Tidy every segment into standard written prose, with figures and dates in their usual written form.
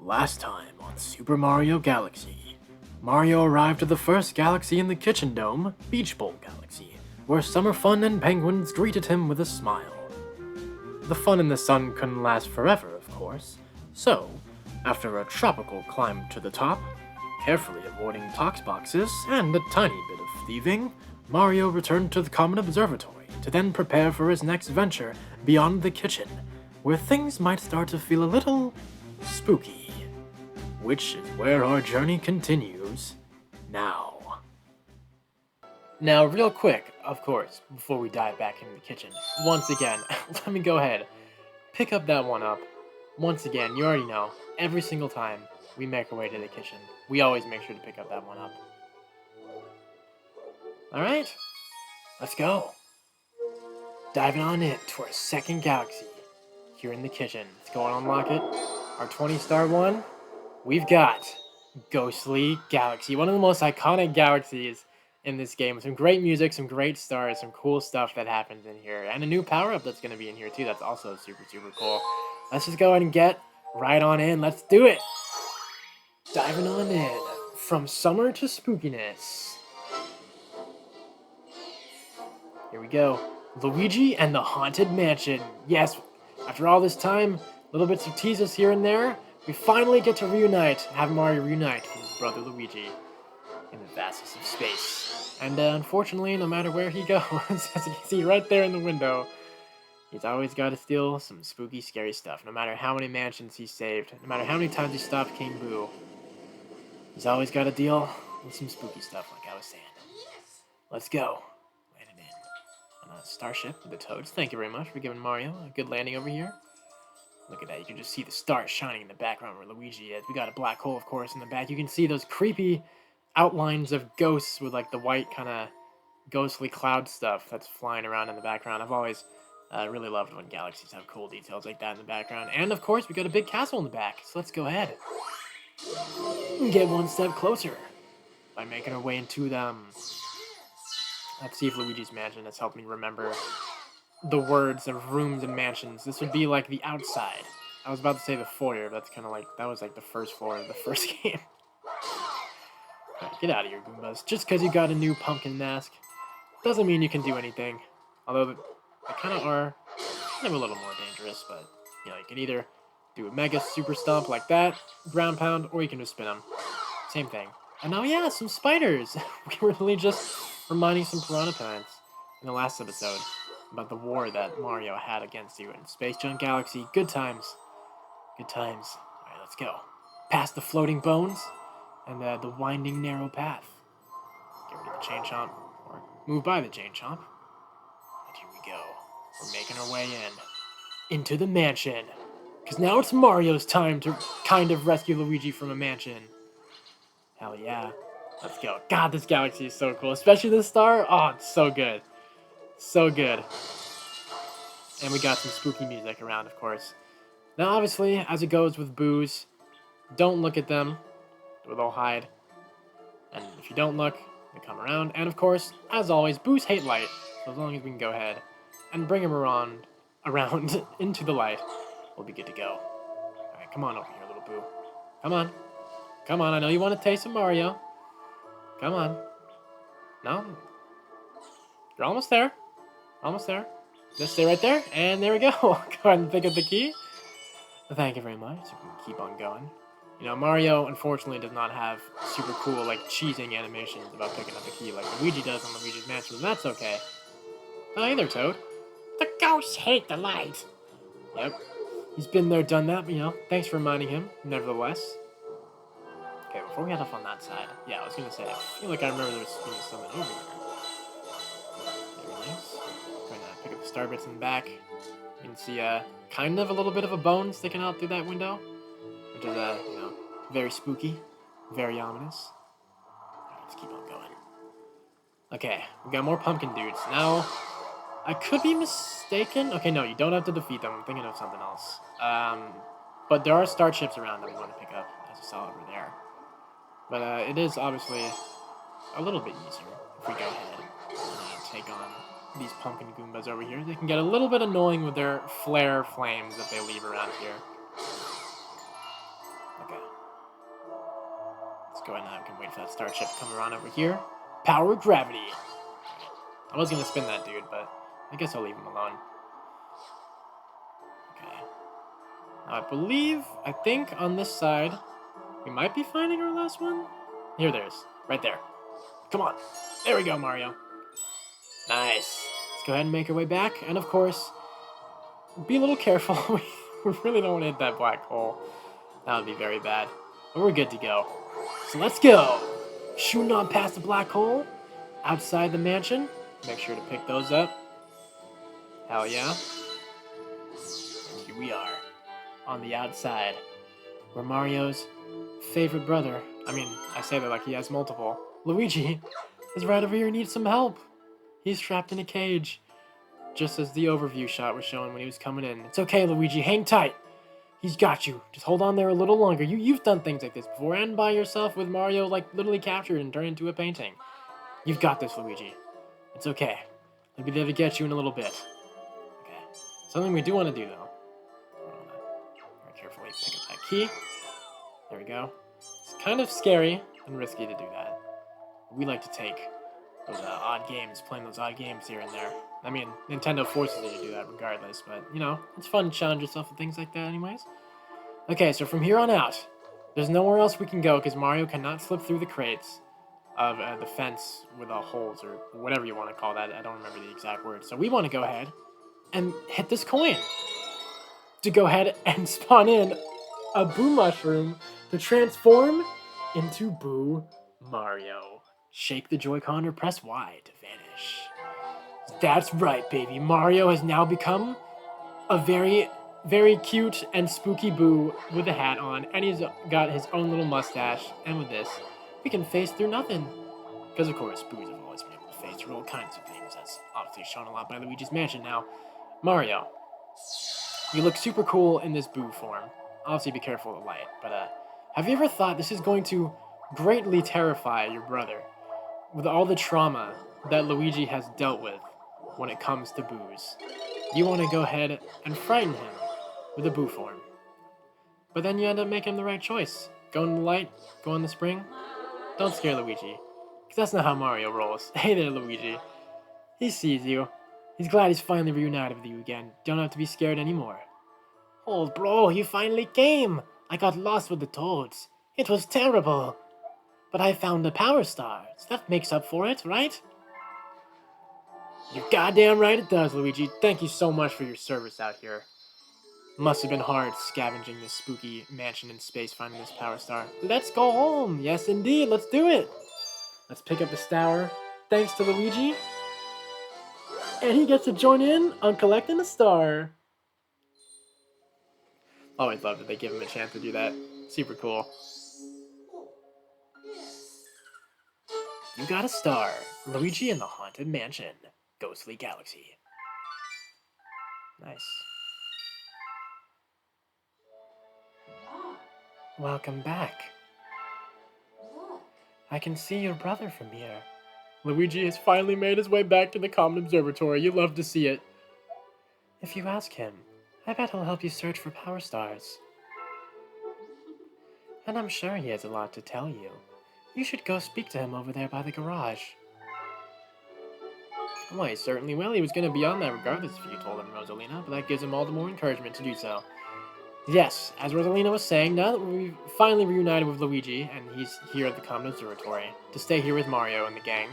Last time on Super Mario Galaxy, Mario arrived at the first galaxy in the Kitchen Dome, Beach Bowl Galaxy, where summer fun and penguins greeted him with a smile. The fun in the sun couldn't last forever, of course, so, after a tropical climb to the top, carefully avoiding tox boxes and a tiny bit of thieving, Mario returned to the Common Observatory to then prepare for his next venture beyond the kitchen, where things might start to feel a little spooky. Which is where our journey continues now. Now, real quick, of course, before we dive back into the kitchen, once again, let me go ahead, pick up that one up. Once again, you already know, every single time we make our way to the kitchen, we always make sure to pick up that one up. Alright, let's go. Diving on in to our second galaxy, here in the kitchen. Let's go and unlock it. Our 20-star one. We've got Ghostly Galaxy, one of the most iconic galaxies in this game. Some great music, some great stars, some cool stuff that happens in here. And a new power-up that's going to be in here too. That's also super, super cool. Let's just go ahead and get right on in. Let's do it. Diving on in. From summer to spookiness. Here we go. Luigi and the Haunted Mansion. Yes, after all this time, little bits of teasers here and there, we finally get to reunite, have Mario reunite with his brother Luigi in the vastness of space. And unfortunately, no matter where he goes, as you can see right there in the window, he's always got to steal some spooky, scary stuff. No matter how many mansions he's saved, no matter how many times he stopped King Boo, he's always got to deal with some spooky stuff, like I was saying. Let's go. Landing in on a starship with the Toads. Thank you very much for giving Mario a good landing over here. Look at that, you can just see the stars shining in the background where Luigi is. We got a black hole, of course, in the back. You can see those creepy outlines of ghosts with like the white kind of ghostly cloud stuff that's flying around in the background. I've always really loved when galaxies have cool details like that in the background. And of course, we got a big castle in the back, so let's go ahead and get one step closer by making our way into them. Let's see if Luigi's Mansion has helped me remember the words of rooms and mansions. This would be like the outside. I was about to say the foyer, but that's kind of like, that was like the first floor of the first game. Right, get out of here, Goombas. Just because you got a new pumpkin mask doesn't mean you can do anything. Although they kind of are kind of a little more dangerous, but you know, you can either do a mega super stomp like that, ground pound, or you can just spin them. Same thing. And now, yeah, some spiders. We were really just reminding some piranha plants in the last episode about the war that Mario had against you in Space Junk Galaxy. Good times. Good times. Alright, let's go. Past the floating bones and the winding narrow path. Get rid of the Chain Chomp, or move by the Chain Chomp. And here we go. We're making our way into the mansion. Because now it's Mario's time to kind of rescue Luigi from a mansion. Hell yeah. Let's go. God, this galaxy is so cool. Especially this star. Oh, it's so good. So good. And we got some spooky music around, of course. Now, obviously, as it goes with boos, don't look at them, or they'll hide. And if you don't look, they come around. And of course, as always, boos hate light. So as long as we can go ahead and bring them around into the light, we'll be good to go. Alright, come on over here, little boo. Come on. Come on, I know you want to taste some Mario. Come on. No? You're almost there. Almost there. Just stay right there, and there we go. Go ahead and pick up the key. Thank you very much. We can keep on going. You know, Mario, unfortunately, does not have super cool, like, cheesing animations about picking up the key like Luigi does on Luigi's Mansion, and that's okay. Oh, hey there, Toad. The ghosts hate the light. Yep. He's been there, done that, but, you know, thanks for reminding him, nevertheless. Okay, before we head off on that side, yeah, I was going to say, I feel like I remember there was something over here. Pick up the star bits in the back. You can see kind of a little bit of a bone sticking out through that window, which is you know, very spooky, very ominous. Right, let's keep on going. Okay, we got more pumpkin dudes. Now, I could be mistaken. Okay, no, you don't have to defeat them. I'm thinking of something else. But there are star chips around that we want to pick up, as you saw over there. But it is obviously a little bit easier if we go ahead and take on these pumpkin Goombas over here. They can get a little bit annoying with their flare flames that they leave around here. Okay. Let's go ahead and we can wait for that star chip to come around over here. Power of gravity. I was going to spin that dude, but I guess I'll leave him alone. Okay. Now I think on this side, we might be finding our last one. Here there is. Right there. Come on. There we go, Mario. Nice. Let's go ahead and make our way back. And of course, be a little careful. We really don't want to hit that black hole. That would be very bad. But we're good to go. So let's go. Shooting on past the black hole. Outside the mansion. Make sure to pick those up. Hell yeah. And here we are. On the outside. Where Mario's favorite brother. I mean, I say that like he has multiple. Luigi is right over here and needs some help. He's trapped in a cage. Just as the overview shot was showing when he was coming in. It's okay, Luigi. Hang tight. He's got you. Just hold on there a little longer. You've done things like this before, and by yourself with Mario, like, literally captured and turned into a painting. You've got this, Luigi. It's okay. I'll be there to get you in a little bit. Okay. Something we do want to do, though. I want to very carefully pick up that key. There we go. It's kind of scary and risky to do that. We like to take those odd games, playing those odd games here and there. I mean, Nintendo forces you to do that regardless, but, you know, it's fun to challenge yourself with things like that anyways. Okay, so from here on out, there's nowhere else we can go because Mario cannot slip through the crates of the fence with the holes or whatever you want to call that. I don't remember the exact word. So we want to go ahead and hit this coin to go ahead and spawn in a Boo mushroom to transform into Boo Mario. Shake the Joy-Con or press Y to vanish. That's right, baby. Mario has now become a very, very cute and spooky Boo with a hat on, and he's got his own little mustache. And with this, we can face through nothing. Because, of course, Boos have always been able to face through all kinds of things, as obviously shown a lot by Luigi's Mansion now. Mario, you look super cool in this Boo form. Obviously, be careful of the light, but have you ever thought this is going to greatly terrify your brother with all the trauma that Luigi has dealt with when it comes to Boos? You want to go ahead and frighten him with a Boo form. But then you end up making the right choice. Go in the light, go in the spring. Don't scare Luigi, because that's not how Mario rolls. Hey there, Luigi. He sees you. He's glad he's finally reunited with you again. Don't have to be scared anymore. Oh, bro, you finally came. I got lost with the Toads. It was terrible. But I found the Power Stars. That makes up for it, right? You're goddamn right it does, Luigi. Thank you so much for your service out here. Must have been hard scavenging this spooky mansion in space, finding this Power Star. Let's go home. Yes, indeed. Let's do it. Let's pick up the star. Thanks to Luigi. And he gets to join in on collecting a star. Always love that they give him a chance to do that. Super cool. You got a star. Luigi in the Haunted Mansion. Ghostly Galaxy. Nice. Welcome back. I can see your brother from here. Luigi has finally made his way back to the Common Observatory. You love to see it. If you ask him, I bet he'll help you search for Power Stars. And I'm sure he has a lot to tell you. You should go speak to him over there by the garage. Well, he certainly will. He was going to be on that regardless if you told him, Rosalina, but that gives him all the more encouragement to do so. Yes, as Rosalina was saying, now that we've finally reunited with Luigi, and he's here at the Common Observatory, to stay here with Mario and the gang,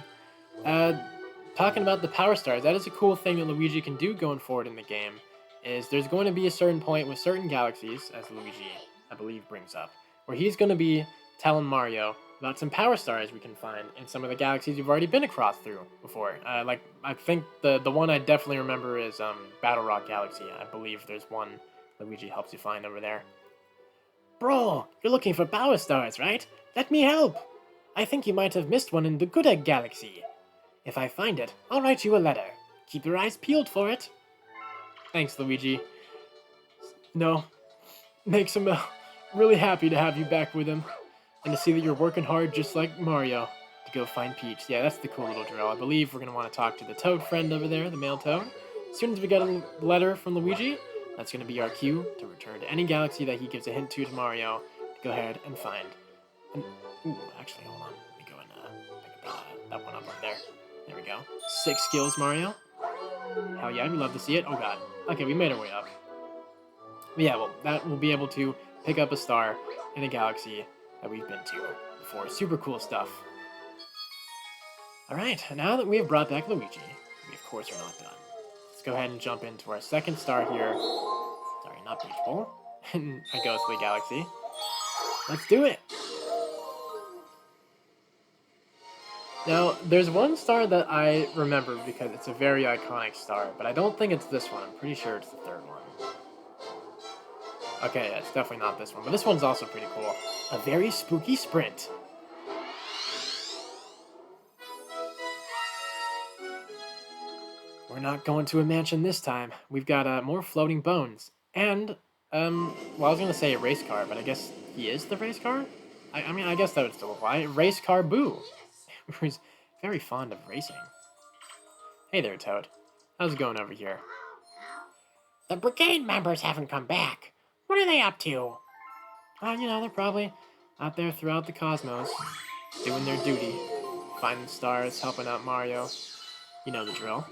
talking about the Power Stars, that is a cool thing that Luigi can do going forward in the game, is there's going to be a certain point with certain galaxies, as Luigi, I believe, brings up, where he's going to be telling Mario about some Power Stars we can find in some of the galaxies you've already been across through before. I think the one I definitely remember is Battle Rock Galaxy. I believe there's one Luigi helps you find over there. Bro, you're looking for Power Stars, right? Let me help! I think you might have missed one in the Good Egg Galaxy. If I find it, I'll write you a letter. Keep your eyes peeled for it. Thanks, Luigi. No, makes him really happy to have you back with him. And to see that you're working hard just like Mario to go find Peach. Yeah, that's the cool little drill. I believe we're going to want to talk to the Toad friend over there, the male Toad. As soon as we get a letter from Luigi, that's going to be our cue to return to any galaxy that he gives a hint to Mario to go ahead and find. Ooh, actually, hold on. Let me go and pick up that one up over there. There we go. 6 skills, Mario. Hell yeah, we love to see it. Oh god. Okay, we made our way up. But yeah, well, that will be able to pick up a star in a galaxy that we've been to before. Super cool stuff. Alright, now that we have brought back Luigi, we of course are not done. Let's go ahead and jump into our second star here. Sorry, not Beach Bowl. In a ghostly galaxy. Let's do it! Now, there's one star that I remember because it's a very iconic star, but I don't think it's this one. I'm pretty sure it's the third one. Okay, yeah, it's definitely not this one, but this one's also pretty cool. A very spooky sprint. We're not going to a mansion this time. We've got more floating bones. And, well, I was going to say a race car, but I guess he is the race car? I mean, I guess that would still apply. Race car Boo, who's very fond of racing. Hey there, Toad. How's it going over here? The brigade members haven't come back. What are they up to? You know, they're probably out there throughout the cosmos, doing their duty, finding stars, helping out Mario. You know the drill.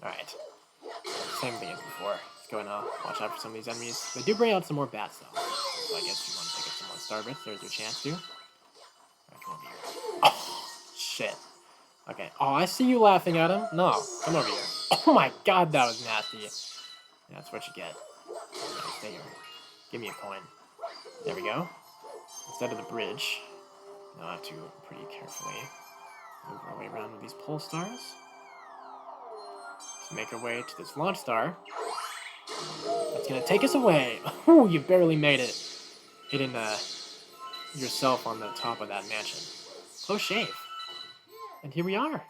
Alright. Same thing as before. Let's go and watch out for some of these enemies. They do bring out some more bats, though. So I guess if you want to pick up some more star bits, there's your chance to. Alright, come over here. Oh, shit. Okay. Oh, I see you laughing at him. No, come over here. Oh my god, that was nasty. Yeah, that's what you get. Okay, stay here. Give me a coin. There we go. Instead of the bridge, I'll have to pretty carefully move our way around with these pole stars. To make our way to this launch star. That's gonna take us away. Ooh, you barely made it. Hitting yourself on the top of that mansion. Close shave. And here we are.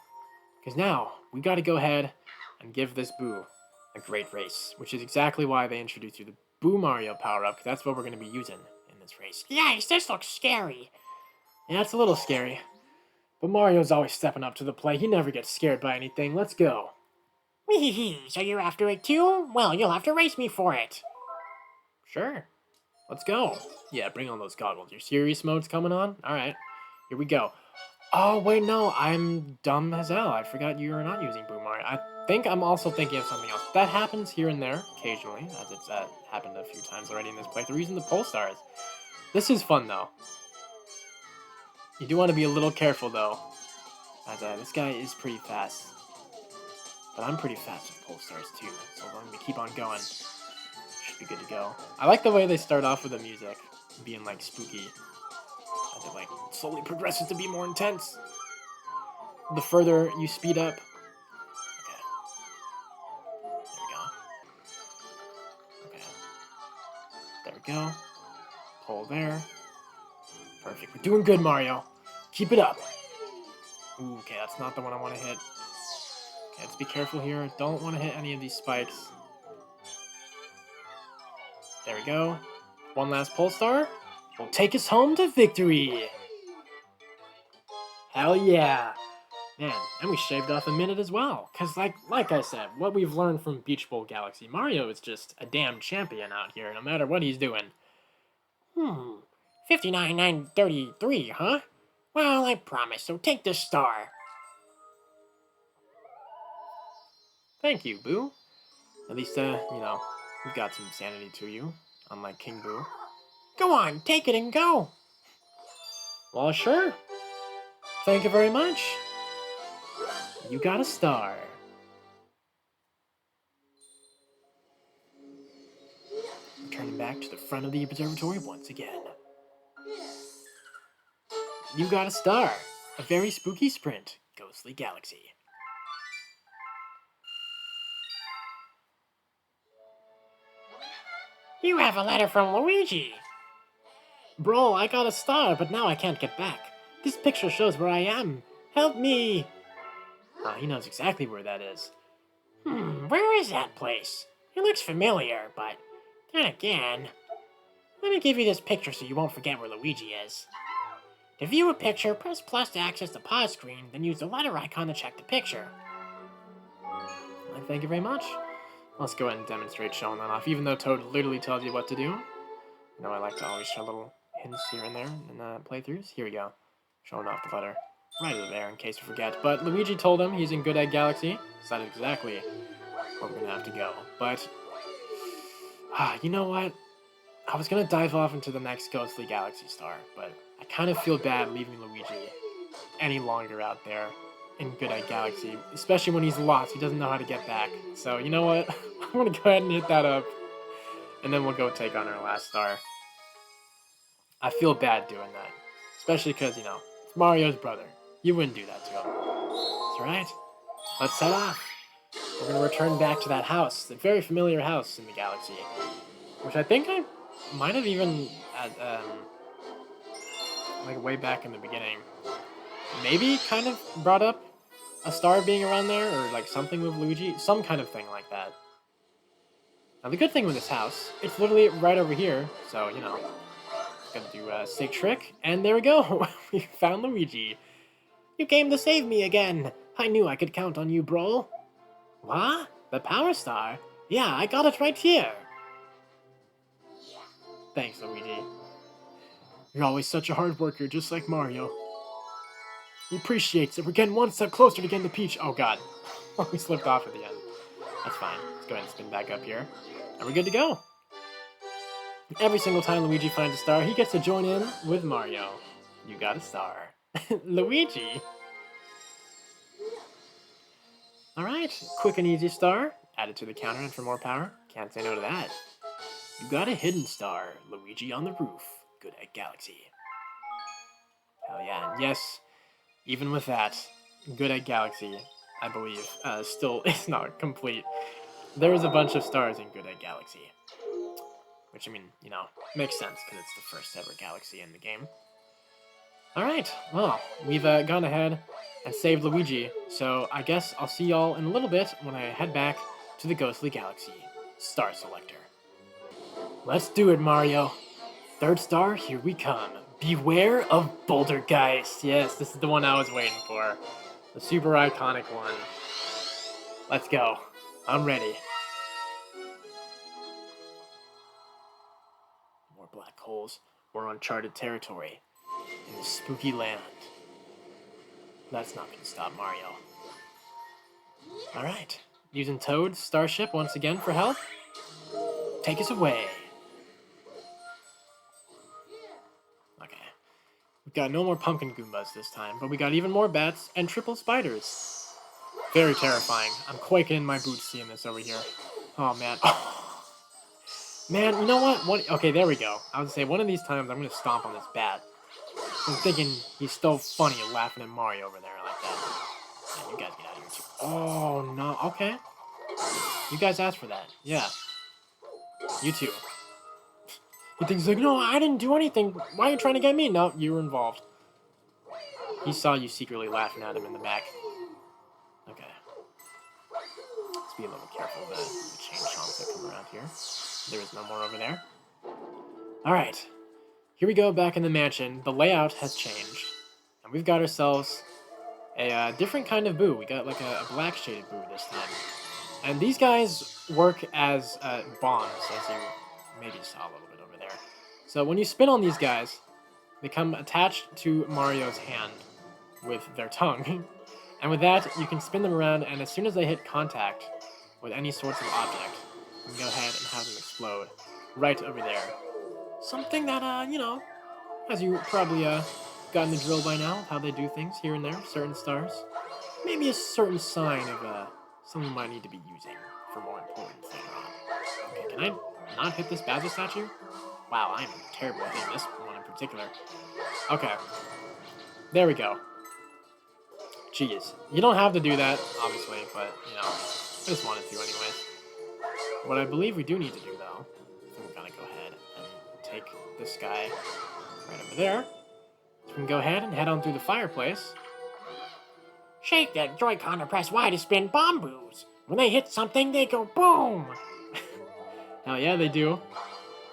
Because now, we gotta go ahead and give this Boo a great race. Which is exactly why they introduced you the Boo Mario power-up, because that's what we're gonna be using in this race. Yikes, this looks scary. Yeah, it's a little scary. But Mario's always stepping up to the plate. He never gets scared by anything. Let's go. Wee-hee-hee, so you're after it too? Well, you'll have to race me for it. Sure. Let's go. Yeah, bring on those goggles. Your serious mode's coming on? Alright. Here we go. Oh, wait, no. I'm dumb as hell. I forgot you are not using Boo Mario. I think I'm also thinking of something else. That happens here and there, occasionally, as it's happened a few times already in this playthrough, using the pole stars. This is fun, though. You do want to be a little careful, though, as this guy is pretty fast. But I'm pretty fast with pole stars, too, so as long as we keep on going, should be good to go. I like the way they start off with the music, being, like, spooky, as it, like, slowly progresses to be more intense. The further you speed up. Okay. There we go. Okay. There we go. Pole there. Perfect. We're doing good, Mario. Keep it up. Ooh, okay, that's not the one I want to hit. Okay, let's be careful here. Don't want to hit any of these spikes. There we go. One last pole star. Will take us home to victory. Hell yeah. Man, and we shaved off a minute as well. Because like I said, what we've learned from Beach Bowl Galaxy, Mario is just a damn champion out here, no matter what he's doing. 59,933, huh? Well, I promise, so take this star. Thank you, Boo. At least, you know, you've got some sanity to you, unlike King Boo. Go on, take it and go. Well, sure. Thank you very much. You got a star. Returning back to the front of the observatory once again. You got a star. A very spooky sprint. Ghostly Galaxy. You have a letter from Luigi. Bro, I got a star, but now I can't get back. This picture shows where I am. Help me! He knows exactly where that is. Where is that place? It looks familiar, but then again... Let me give you this picture so you won't forget where Luigi is. To view a picture, press plus to access the pause screen, then use the letter icon to check the picture. Thank you very much. Let's go ahead and demonstrate showing that off, even though Toad literally tells you what to do. You know, I like to always show little hints here and there in playthroughs. Here we go. Showing off the letter right over there in case you forget. But Luigi told him he's in Good Egg Galaxy, so that is exactly where we're going to have to go. But, you know what? I was going to dive off into the next Ghostly Galaxy star, but I kind of feel bad leaving Luigi any longer out there in Good Egg Galaxy, especially when he's lost. He doesn't know how to get back. So, you know what? I'm going to go ahead and hit that up, and then we'll go take on our last star. I feel bad doing that, especially because, you know, it's Mario's brother. You wouldn't do that to him. That's right. Let's set off. We're going to return back to that house, the very familiar house in the galaxy, which I think I might have even, like way back in the beginning, maybe kind of brought up a star being around there, or like something with Luigi, some kind of thing like that. Now the good thing with this house, it's literally right over here, so, you know, gonna do a sick trick, and there we go. We found Luigi. You came to save me again. I knew I could count on you, bro. What? The Power Star? Yeah, I got it right here. Thanks, Luigi. You're always such a hard worker, just like Mario. He appreciates it. We're getting one step closer to getting the Peach. Oh god. We slipped off at the end. That's fine. Let's go ahead and spin back up here. And we're good to go. Every single time Luigi finds a star, he gets to join in with Mario. You got a star. Luigi! Alright, quick and easy star. Add it to the counter and for more power. Can't say no to that. You got a hidden star. Luigi on the roof. Good Egg Galaxy. Hell yeah, and yes, even with that, Good Egg Galaxy, I believe, still is not complete. There is a bunch of stars in Good Egg Galaxy. Which, I mean, you know, makes sense, because it's the first ever galaxy in the game. Alright, well, we've gone ahead and saved Luigi, so I guess I'll see y'all in a little bit when I head back to the Ghostly Galaxy Star Selector. Let's do it, Mario. Third star, here we come. Beware of Bouldergeist. Yes, this is the one I was waiting for. The super iconic one. Let's go. I'm ready. More black holes. We're on uncharted territory. In the spooky land. That's not gonna stop Mario. Alright. Using Toad's starship once again for help. Take us away. Okay. We've got no more pumpkin Goombas this time, but we got even more bats and triple spiders. Very terrifying. I'm quaking in my boots seeing this over here. Oh, man. Man, you know what? Okay, there we go. I was gonna say, one of these times I'm gonna stomp on this bat. I'm thinking he's so funny laughing at Mario over there like that. Man, you guys get out of here too. Oh, no. Okay. You guys asked for that. Yeah. You too. He thinks like, no, I didn't do anything. Why are you trying to get me? No, you were involved. He saw you secretly laughing at him in the back. Okay. Let's be a little careful of the chain chomps that come around here. There is no more over there. Alright. Here we go back in the mansion. The layout has changed. And we've got ourselves a different kind of Boo. We got like a black shaded Boo this time. And these guys work as bombs, as you maybe saw a little bit over there. So when you spin on these guys, they come attached to Mario's hand with their tongue. And with that, you can spin them around, and as soon as they hit contact with any sorts of object, you can go ahead and have them explode right over there. Something that, you know, as you probably gotten the drill by now of how they do things here and there, certain stars. Maybe a certain sign of something you might need to be using for more important later on. Okay, can I not hit this Bowser statue? Wow, I'm terrible at hitting this one in particular. Okay. There we go. Jeez. You don't have to do that, obviously, but, you know, I just wanted to anyways. What I believe we do need to do, though, I think we're gonna go ahead and take this guy right over there. So we can go ahead and head on through the fireplace. Shake that Joy-Con or press Y to spin Bomboos. When they hit something, they go boom. Hell yeah, they do.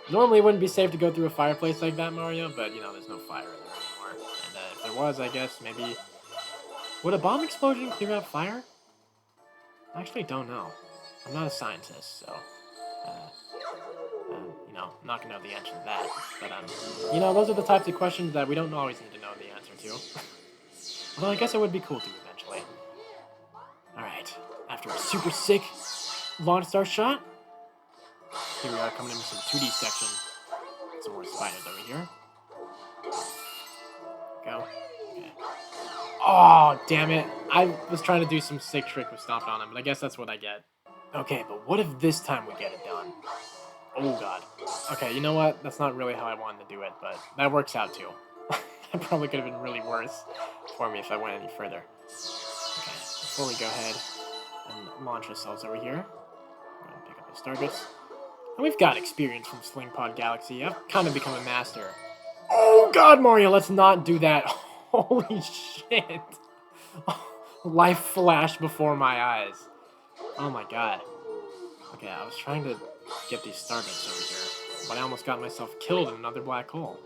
Normally it wouldn't be safe to go through a fireplace like that, Mario, but, you know, there's no fire in there anymore. And if there was, I guess, maybe... Would a bomb explosion clear out fire? I actually don't know. I'm not a scientist, so... you know, not gonna know the answer to that. But you know, those are the types of questions that we don't always need to know the answer to. Although I guess it would be cool to eventually. All right, after a super sick launch star shot, here we are coming into some 2D section. Some more spiders over here. Go. Okay. Oh, damn it. I was trying to do some sick trick with stomping on him, but I guess that's what I get. Okay, but what if this time we get it done? Oh, God. Okay, you know what? That's not really how I wanted to do it, but that works out, too. That probably could have been really worse for me if I went any further. Okay, before we go ahead and launch ourselves over here, we're going to pick up the star bits. And we've got experience from Sling Pod Galaxy. I've kind of become a master. Oh, God, Mario, let's not do that. Holy shit. Life flashed before my eyes. Oh, my God. Okay, I was trying to get these star bits over here, but I almost got myself killed in another black hole.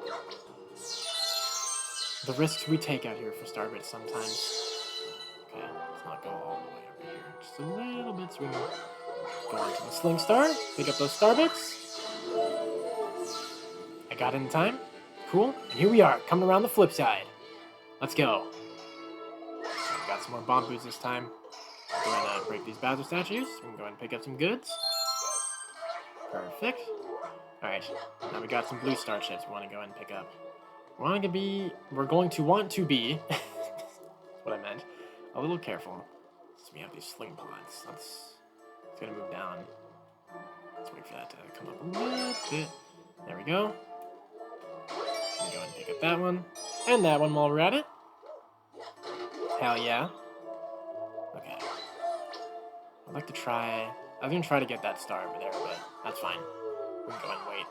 The risks we take out here for star bits sometimes. Okay, let's not go all the way over here. Just a little bit so we can go onto the Sling Star, pick up those star bits. I got it in time. Cool. And here we are, coming around the flip side. Let's go. I've got some more bomb boots this time. Go ahead and break these Bowser statues. We can go ahead and pick up some goods. Perfect. Alright, now we got some blue star chips we want to go ahead and pick up. We're going to want to be, that's what I meant, a little careful. So we have these sling pods. It's going to move down. Let's wait for that to come up a little bit. There we go. We can go ahead and pick up that one. And that one while we're at it. Hell yeah. Okay. I'd like to try... I was going to try to get that star over there, but that's fine. We can go ahead and wait.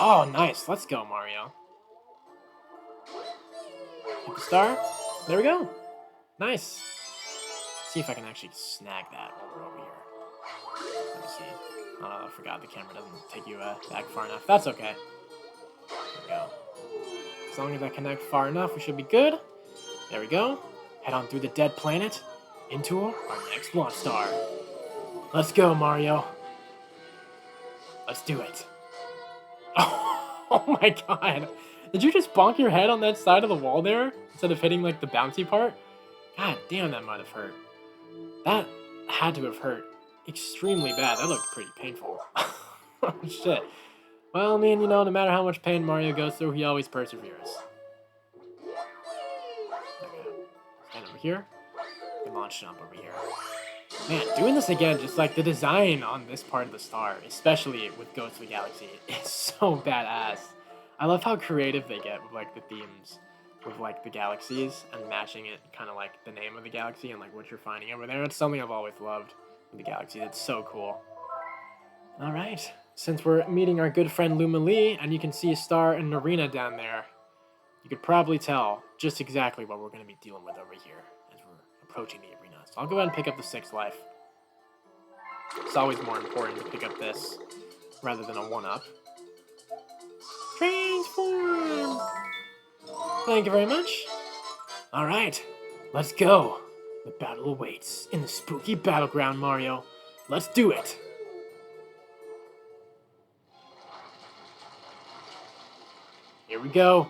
Oh, nice. Let's go, Mario. Hit the star. There we go. Nice. Let's see if I can actually snag that while we're over here. Let me see. Oh, I forgot the camera doesn't take you back far enough. That's okay. There we go. As long as I connect far enough, we should be good. There we go. Head on through the dead planet into our next launch star. Let's go, Mario. Let's do it. Oh my god. Did you just bonk your head on that side of the wall there instead of hitting like the bouncy part? God damn, that might have hurt. That had to have hurt extremely bad. That looked pretty painful. Oh shit. Well, I mean, you know, no matter how much pain Mario goes through, he always perseveres. Okay. Stand over here. And launch jump over here. Man, doing this again, just like the design on this part of the star, especially with Ghost of the Galaxy, is so badass. I love how creative they get with like the themes with like the galaxies and matching it kind of like the name of the galaxy and like what you're finding over there. It's something I've always loved with the galaxy. It's so cool. All right, since we're meeting our good friend Luma Lee and you can see a star and an arena down there, you could probably tell just exactly what we're going to be dealing with over here as we're approaching the arena. So I'll go ahead and pick up the 6th life. It's always more important to pick up this rather than a 1-up. Transform! Thank you very much. All right, let's go. The battle awaits in the spooky battleground, Mario. Let's do it. Here we go.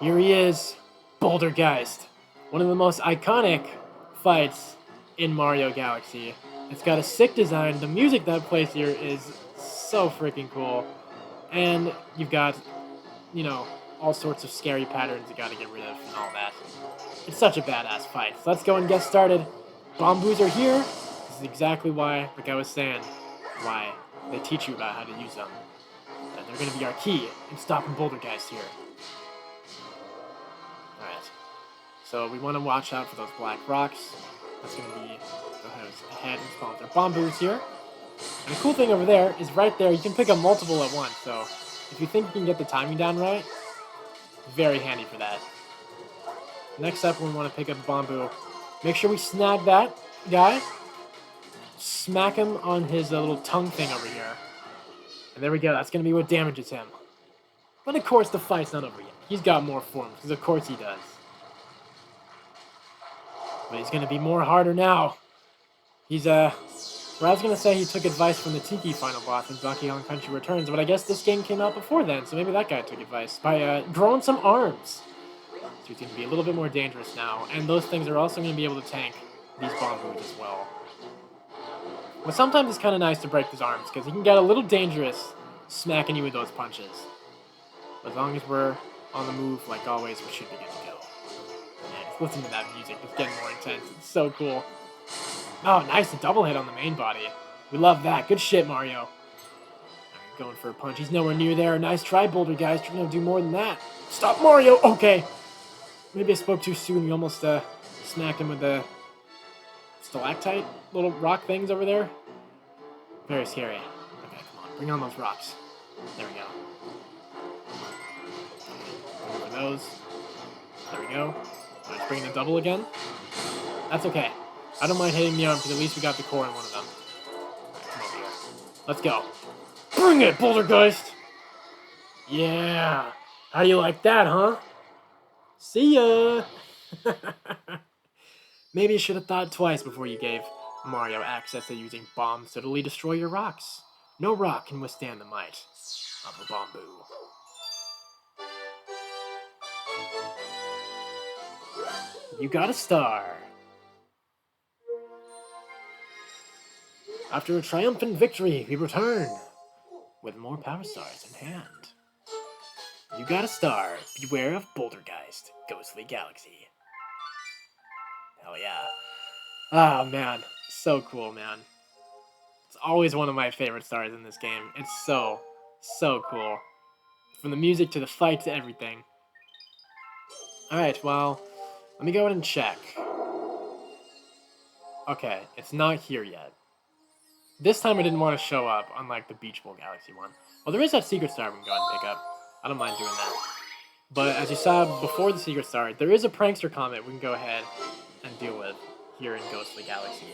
Here he is, Bouldergeist. One of the most iconic fights in Mario Galaxy. It's got a sick design. The music that plays here is so freaking cool. And you've got, you know, all sorts of scary patterns you gotta get rid of and all that. It's such a badass fight. So let's go and get started. Bomboos are here. This is exactly why, like I was saying, why they teach you about how to use them. And they're gonna be our key in stopping Bouldergeist here. Alright. So we want to watch out for those black rocks. That's gonna be, go ahead and spawn our Bomboos here. And the cool thing over there is right there, you can pick up multiple at once, so if you think you can get the timing down right, very handy for that. Next up, we want to pick up Bomboo. Make sure we snag that guy. Smack him on his little tongue thing over here. And there we go, that's going to be what damages him. But of course, the fight's not over yet. He's got more forms, because of course he does. But he's going to be more harder now. He's Well, I was gonna say he took advice from the Tiki final boss in Donkey Kong Country Returns, but I guess this game came out before then, so maybe that guy took advice by growing some arms. So he's gonna be a little bit more dangerous now, and those things are also gonna be able to tank these bomb moves as well. But sometimes it's kind of nice to break his arms, because he can get a little dangerous smacking you with those punches. But as long as we're on the move, like always, we should be good to go. Man, just listen to that music. It's getting more intense. It's so cool. Oh, nice. A double hit on the main body. We love that. Good shit, Mario. Alright, going for a punch. He's nowhere near there. Nice try, Boulder, guys. Trying to do more than that. Stop, Mario. Okay. Maybe I spoke too soon. We almost smacked him with the stalactite little rock things over there. Very scary. Okay, come on. Bring on those rocks. There we go. Over those. There we go. Let's bring in the double again. That's okay. I don't mind hitting the arm because at least we got the core in one of them. Right, come over here. Let's go. Bring it, Bouldergeist! Yeah. How do you like that, huh? See ya! Maybe you should have thought twice before you gave Mario access to using bombs to totally destroy your rocks. No rock can withstand the might of a bamboo. You got a star. After a triumphant victory, we return with more power stars in hand. You got a star. Beware of Bouldergeist, Ghostly Galaxy. Hell yeah. Oh, man. So cool, man. It's always one of my favorite stars in this game. It's so, so cool. From the music to the fight to everything. Alright, well, let me go ahead and check. Okay, it's not here yet. This time I didn't want to show up, unlike the Beach Bowl Galaxy one. Well, there is that Secret Star we can go ahead and pick up. I don't mind doing that. But as you saw before the Secret Star, there is a Prankster Comet we can go ahead and deal with here in Ghostly Galaxy.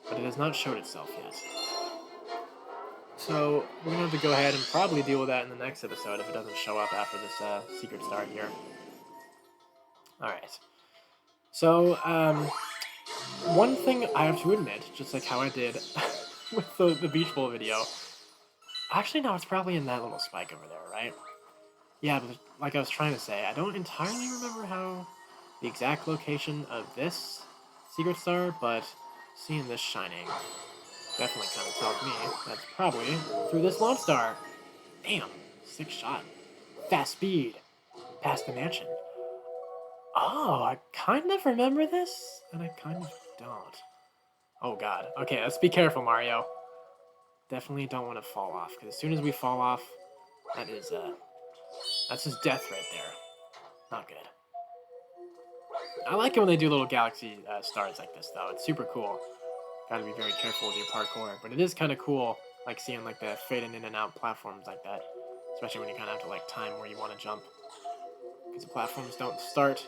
But it has not showed itself yet. So we're going to have to go ahead and probably deal with that in the next episode if it doesn't show up after this Secret Star here. Alright. So, one thing I have to admit, just like how I did with the Beach Bowl video. Actually, no, it's probably in that little spike over there, right? Yeah, but like I was trying to say, I don't entirely remember how the exact location of this Secret Star, but seeing this shining definitely kind of tells me that's probably through this launch star. Damn, 6 shot. Fast speed. Past the mansion. Oh, I kind of remember this, and I kind of don't. Oh god. Okay, let's be careful, Mario. Definitely don't want to fall off, because as soon as we fall off, that's just death right there. Not good. I like it when they do little galaxy stars like this, though. It's super cool. Gotta be very careful with your parkour, but it is kind of cool, like seeing like the fading in and out platforms like that, especially when you kind of have to like time where you want to jump, because the platforms don't start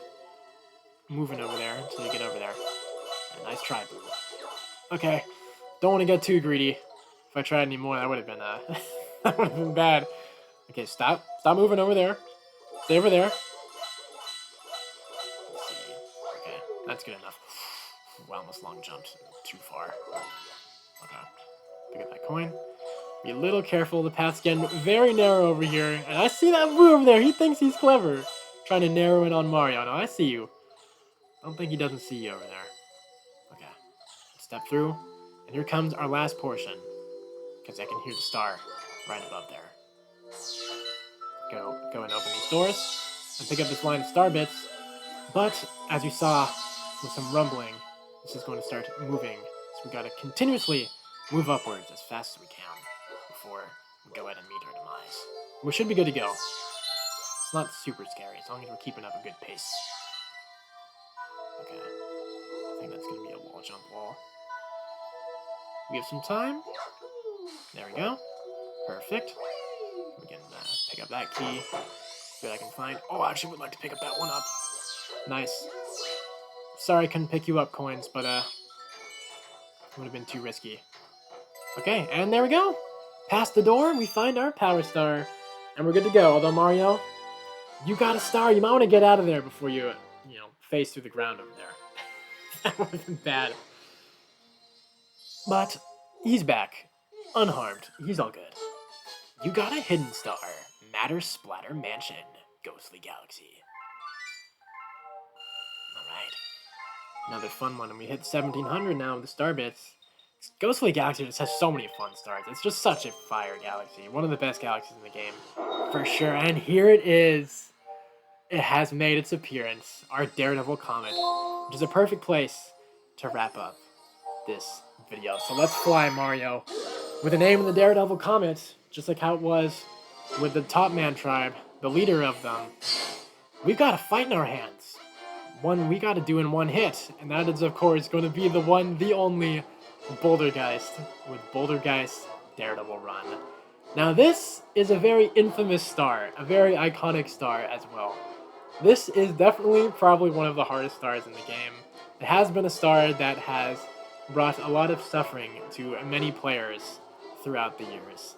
moving over there until you get over there. Right, nice try, Boo. Okay, don't want to get too greedy. If I tried any more, that would have been that would have been bad. Okay, stop moving over there. Stay over there. Let's see. Okay, that's good enough. Ooh, I almost long jumped too far. Okay, pick up that coin. Be a little careful. The path's getting very narrow over here, and I see that Boo over there. He thinks he's clever, trying to narrow in on Mario. No, I see you. I don't think he doesn't see you over there. Okay, step through, and here comes our last portion, because I can hear the star right above there. Go and open these doors and pick up this line of star bits. But as you saw with some rumbling, this is going to start moving. So we gotta continuously move upwards as fast as we can before we go ahead and meet our demise. We should be good to go. It's not super scary as long as we're keeping up a good pace. Okay. I think that's gonna be a wall jump wall. We have some time. There we go. Perfect. We can pick up that key. See what I can find. Oh, I actually would like to pick up that one up. Nice. Sorry I couldn't pick you up, coins, but it would have been too risky. Okay, and there we go. Past the door, we find our power star, and we're good to go. Although Mario, you got a star. You might want to get out of there before you, face through the ground over there. That would have been bad. But He's back. Unharmed. He's all good. You got a hidden star. Matter Splatter Mansion. Ghostly Galaxy. Alright. Another fun one. And we hit 1700 now with the star bits. Ghostly Galaxy just has so many fun stars. It's just such a fire galaxy. One of the best galaxies in the game. For sure. And here it is. It has made its appearance. Our Daredevil Comet. Which is a perfect place to wrap up this video. So let's fly, Mario. With a name in the Daredevil Comet, just like how it was with the Top Man tribe, the leader of them, we've got a fight in our hands. One we got to do in one hit, and that is, of course, going to be the one, the only Bouldergeist with Bouldergeist Daredevil Run. Now, this is a very infamous star, a very iconic star as well. This is definitely probably one of the hardest stars in the game. It has been a star that has brought a lot of suffering to many players throughout the years.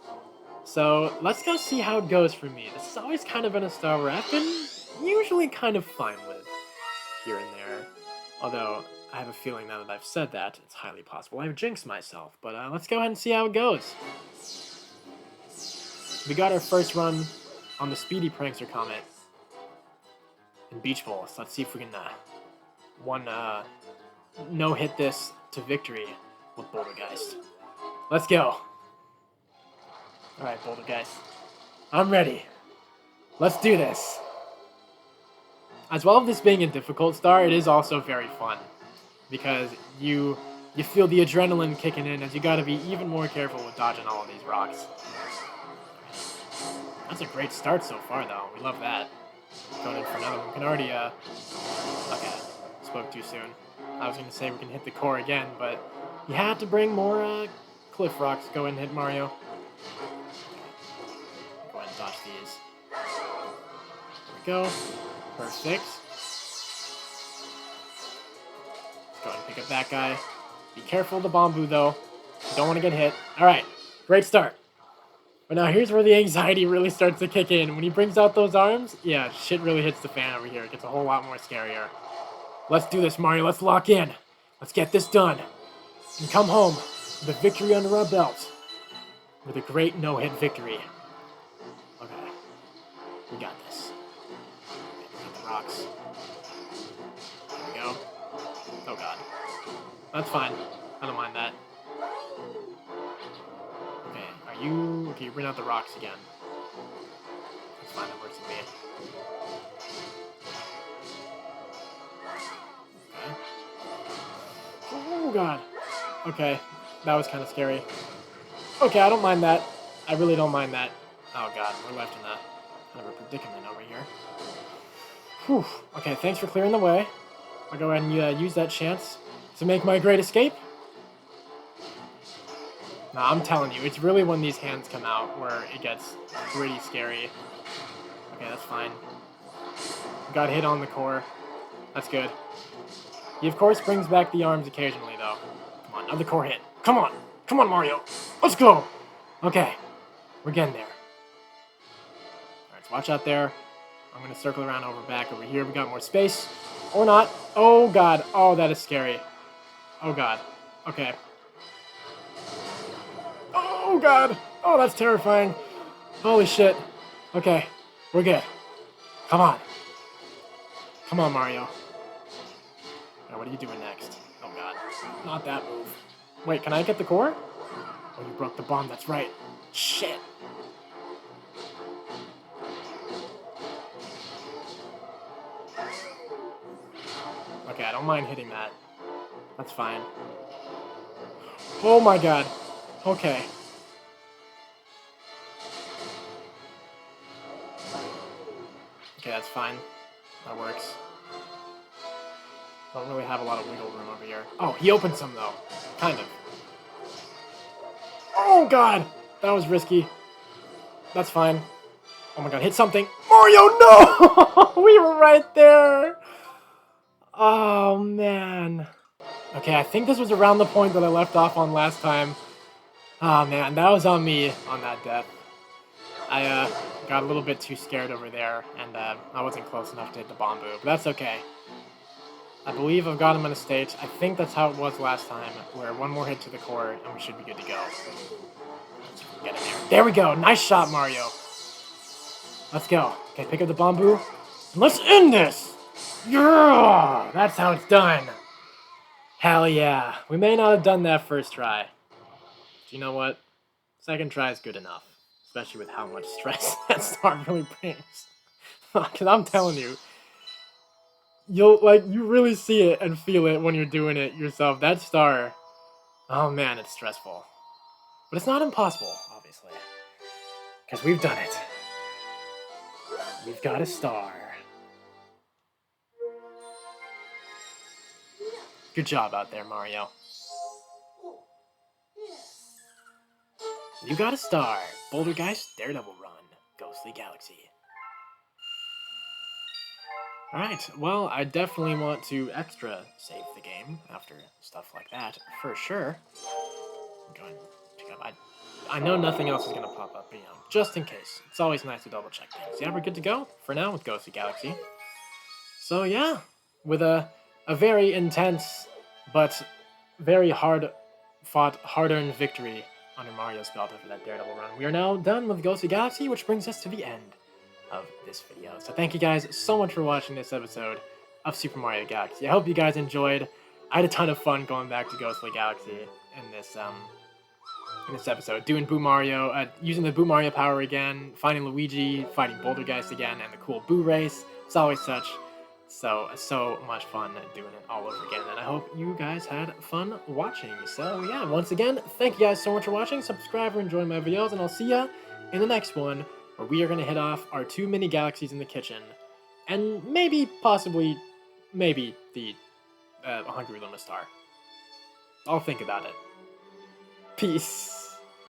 So let's go see how it goes for me. This has always kind of been a star where I've been usually kind of fine with here and there. Although I have a feeling now that I've said that, it's highly possible I've jinxed myself. But let's go ahead and see how it goes. We got our first run on the Speedy Prankster Comet in Beach Bowl. So let's see if we can no-hit this to victory with Bouldergeist. Let's go. Alright, Bouldergeist. I'm ready. Let's do this. As well as this being a difficult star, it is also very fun. Because you feel the adrenaline kicking in as you gotta be even more careful with dodging all of these rocks. That's a great start so far, though. We love that. Going in for another one. We can already, okay. Spoke too soon. I was gonna say we can hit the core again, but you had to bring more, cliff rocks. Go ahead and hit Mario. Go ahead and dodge these. There we go. Perfect. Let's go ahead and pick up that guy. Be careful of the bamboo, though. You don't want to get hit. Alright. Great start. But now here's where the anxiety really starts to kick in. When he brings out those arms, yeah, shit really hits the fan over here. It gets a whole lot more scarier. Let's do this, Mario. Let's lock in. Let's get this done. And come home with a victory under our belt. With a great no-hit victory. Okay. We got this. Got the rocks. There we go. Oh, God. That's fine. I don't mind that. Okay, okay, you bring out the rocks again. That's fine, that works with me. Okay. Oh, God. Okay, that was kind of scary. Okay, I don't mind that. I really don't mind that. Oh, God, we're left in a kind of a predicament over here. Whew. Okay, thanks for clearing the way. I'll go ahead and use that chance to make my great escape. Nah, I'm telling you, it's really when these hands come out where it gets pretty scary. Okay, that's fine. Got hit on the core. That's good. He, of course, brings back the arms occasionally, though. Come on, another core hit. Come on! Come on, Mario! Let's go! Okay, we're getting there. Alright, so watch out there. I'm going to circle around back over here. We got more space. Or not. Oh, God. Oh, that is scary. Oh, God. Okay. Oh, God. Oh, that's terrifying. Holy shit. Okay. We're good. Come on. Come on, Mario. Now, what are you doing next? Oh, God. Not that move. Wait, can I get the core? Oh, you broke the bomb. That's right. Shit. Okay, I don't mind hitting that. That's fine. Oh, my God. Okay. Okay, that's fine. That works. Don't really have a lot of wiggle room over here. Oh, he opened some, though. Kind of. Oh, God! That was risky. That's fine. Oh, my God. Hit something. Mario, no! We were right there! Oh, man. Okay, I think this was around the point that I left off on last time. Oh, man. That was on me on that death. I got a little bit too scared over there, and I wasn't close enough to hit the bamboo, but that's okay. I believe I've got him in a state. I think that's how it was last time, where one more hit to the core, and we should be good to go. Let's get him there. There we go. Nice shot, Mario. Let's go. Okay, pick up the bamboo. And let's end this! Yeah! That's how it's done. Hell yeah. We may not have done that first try. But you know what? Second try is good enough. Especially with how much stress that star really brings. Because I'm telling you, you really see it and feel it when you're doing it yourself. That star, oh man, it's stressful. But it's not impossible, obviously. Because we've done it. We've got a star. Good job out there, Mario. You got a star. Bouldergeist Daredevil Run. Ghostly Galaxy. Alright, well, I definitely want to extra save the game after stuff like that, for sure. I'm going to check out. I know nothing else is going to pop up, but you know, just in case. It's always nice to double check things. Yeah, we're good to go for now with Ghostly Galaxy. So yeah, with a very intense, but very hard-fought, hard-earned victory under Mario's belt for that Daredevil run, we are now done with Ghostly Galaxy, which brings us to the end of this video. So thank you guys so much for watching this episode of Super Mario Galaxy. I hope you guys enjoyed. I had a ton of fun going back to Ghostly Galaxy in this episode, doing Boo Mario, using the Boo Mario power again, finding Luigi, fighting Bouldergeist again, and the cool Boo race. It's always so much fun doing it all over again, and I hope you guys had fun watching. So yeah, once again, thank you guys so much for watching. Subscribe or enjoy my videos, and I'll see ya in the next one, where we are going to hit off our 2 mini galaxies in the kitchen, and maybe, possibly, maybe the Hungry Luma Star. I'll think about it. Peace.